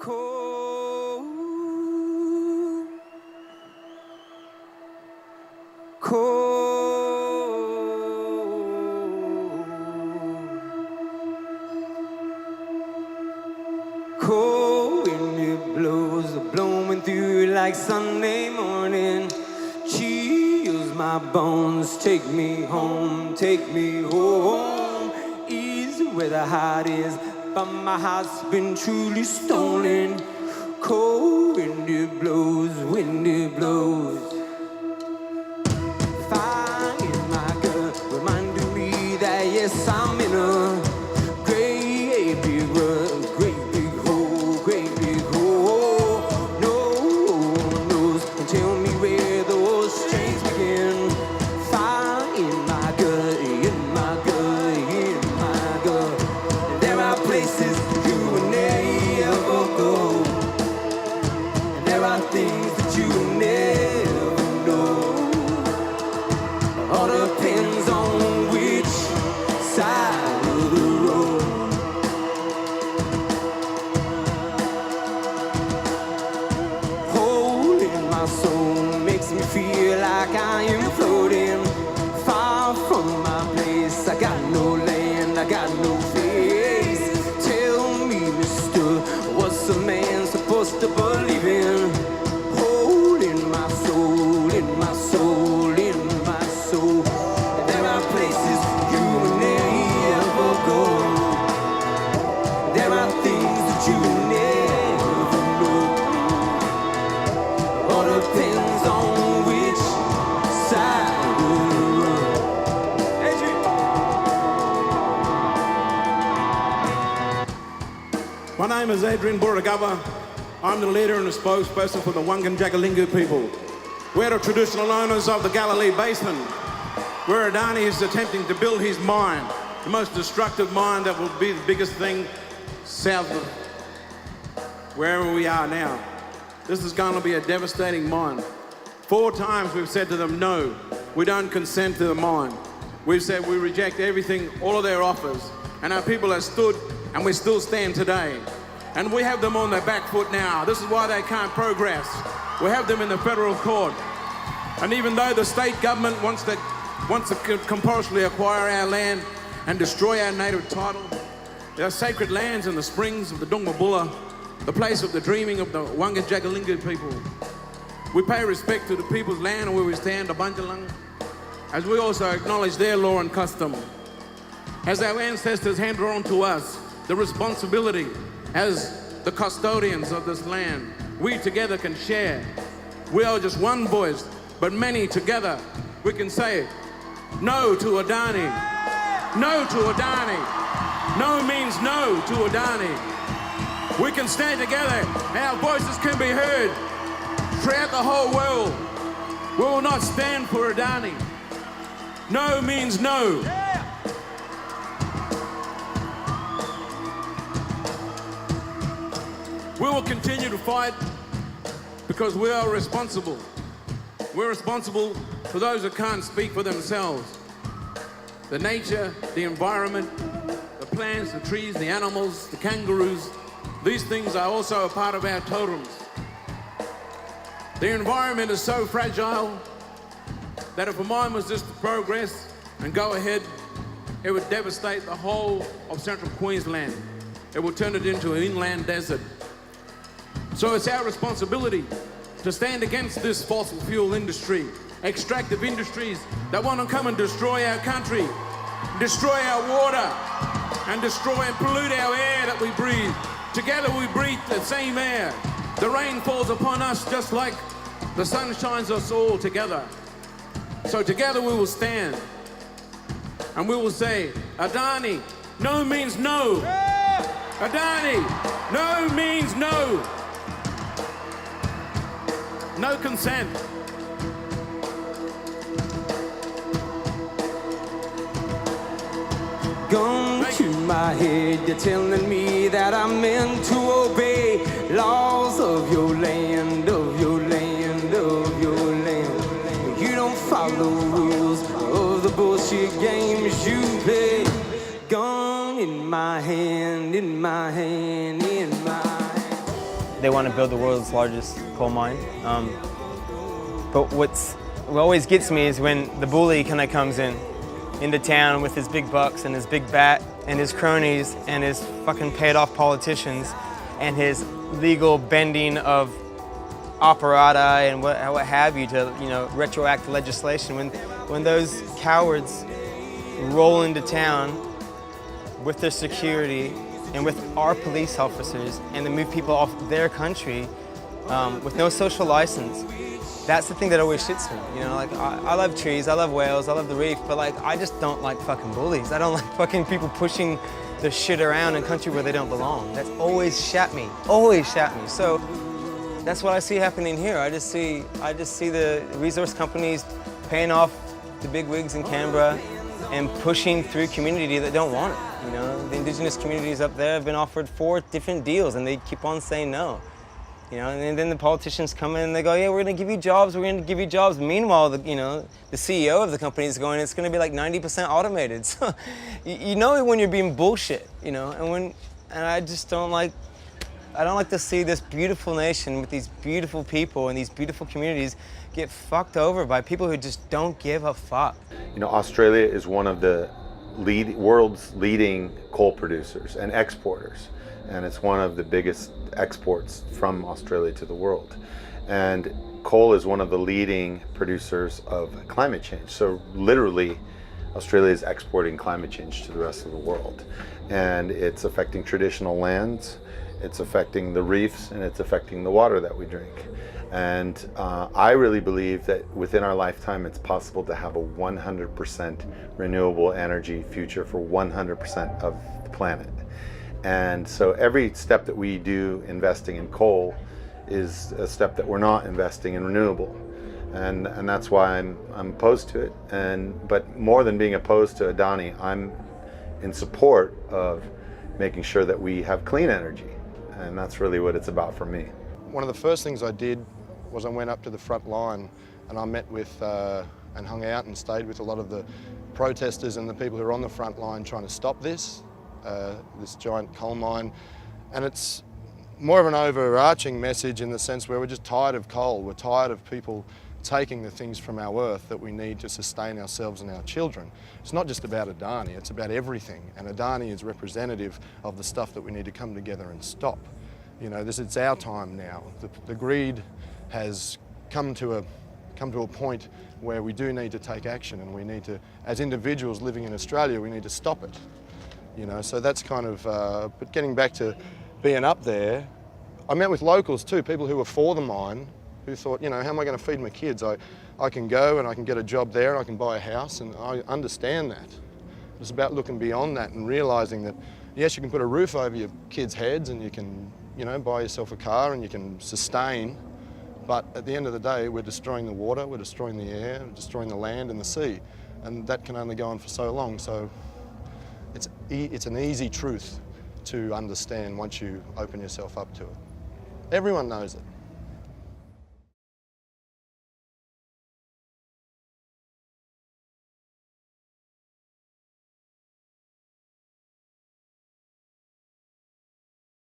Cold, cold, cold wind it blows, blowing through like Sunday morning. Chills my bones, take me home, take me home. Is where the heart is, but my heart's been truly stolen. Cold wind it blows, wind it blows. Fire in my gut, reminding me that yes, I'm in a great big world, great big hole, great big hole. No one knows, can tell me where those strains begin. Fire in my gut, in my gut, in my gut. There are places you will never go. And there are things that you will never know. All depends on which side of the road. Hole in my soul makes me feel like I am floating far from my place. I got no land, I got no face. Tell me, mister, what's a man supposed to believe in? Hole in my soul, in my soul, in my soul. There are places you will never go. There are things that you will never know. All depends on which side of the road. Adrian. My name is Adrian Burragubba. I'm the leader and the spokesperson for the Wangan and Jagalingou people. We're the traditional owners of the Galilee Basin, where Adani is attempting to build his mine, the most destructive mine that will be the biggest thing south of wherever we are now. This is going to be a devastating mine. 4 times we've said to them, no, we don't consent to the mine. We've said we reject everything, all of their offers. And our people have stood, and we still stand today. And we have them on their back foot now. This is why they can't progress. We have them in the federal court. And even though the state government wants to compulsorily acquire our land and destroy our native title, there are sacred lands in the springs of the Dungmabulla, the place of the dreaming of the Wangan and Jagalingou people. We pay respect to the people's land where we stand, the Bunjalung, as we also acknowledge their law and custom. As our ancestors handed on to us the responsibility as the custodians of this land, we together can share. We are just one voice, but many together. We can say no to Adani. No to Adani. No means no to Adani. We can stand together and our voices can be heard throughout the whole world. We will not stand for Adani. No means no. We will continue to fight because we are responsible. We're responsible for those who can't speak for themselves. The nature, the environment, the plants, the trees, the animals, the kangaroos, these things are also a part of our totems. The environment is so fragile that if a mine was just to progress and go ahead, it would devastate the whole of central Queensland. It would turn it into an inland desert. So it's our responsibility to stand against this fossil fuel industry, extractive industries that want to come and destroy our country, destroy our water, and destroy and pollute our air that we breathe. Together we breathe the same air. The rain falls upon us just like the sun shines us all together. So together we will stand and we will say, Adani, no means no. Adani, no means no. No consent. Gun to my head, you're telling me that I'm meant to obey laws of your land, of your land, of your land. You don't follow rules of the bullshit games you play. Gun in my hand, in my hand, in my hand. they want to build the world's largest coal mine. But what always gets me is when the bully kind of comes into town with his big bucks and his big bat and his cronies and his fucking paid off politicians and his legal bending of operata and what have you to, you know, retroact legislation. When those cowards roll into town with their security and with our police officers and they move people off their country with no social license, that's the thing that always shits me. You know, like I love trees, I love whales, I love the reef, but like I just don't like fucking bullies. I don't like fucking people pushing their shit around in country where they don't belong. That's always shat me, always shat me. So that's what I see happening here. I just see the resource companies paying off the big wigs in Canberra and pushing through community that don't want it. You know, the Indigenous communities up there have been offered 4 different deals and they keep on saying no. You know, and then the politicians come in and they go, yeah, we're gonna give you jobs, we're gonna give you jobs. Meanwhile, the CEO of the company is going, it's gonna be like 90% automated. So you know when you're being bullshit, you know, and I just don't like to see this beautiful nation with these beautiful people and these beautiful communities get fucked over by people who just don't give a fuck. You know, Australia is one of the world's leading coal producers and exporters. And it's one of the biggest exports from Australia to the world. And coal is one of the leading producers of climate change. So literally, Australia is exporting climate change to the rest of the world. And it's affecting traditional lands, it's affecting the reefs, and it's affecting the water that we drink. And I really believe that within our lifetime, it's possible to have a 100% renewable energy future for 100% of the planet. And so every step that we do investing in coal is a step that we're not investing in renewable. And that's why I'm opposed to it. But more than being opposed to Adani, I'm in support of making sure that we have clean energy. And that's really what it's about for me. One of the first things I did was I went up to the front line and I met with and hung out and stayed with a lot of the protesters and the people who are on the front line trying to stop this giant coal mine. And it's more of an overarching message in the sense where we're just tired of coal. We're tired of people taking the things from our earth that we need to sustain ourselves and our children. It's not just about Adani, it's about everything. And Adani is representative of the stuff that we need to come together and stop. You know, it's our time now. The greed has come to a point where we do need to take action, and we need to, as individuals living in Australia, we need to stop it. You know, so that's kind of, but getting back to being up there, I met with locals too, people who were for the mine, who thought, you know, how am I going to feed my kids? I can go and I can get a job there, and I can buy a house, and I understand that. It's about looking beyond that and realising that, yes, you can put a roof over your kids' heads and you can, you know, buy yourself a car and you can sustain, but at the end of the day, we're destroying the water, we're destroying the air, we're destroying the land and the sea, and that can only go on for so long. So it's an easy truth to understand once you open yourself up to it. Everyone knows it.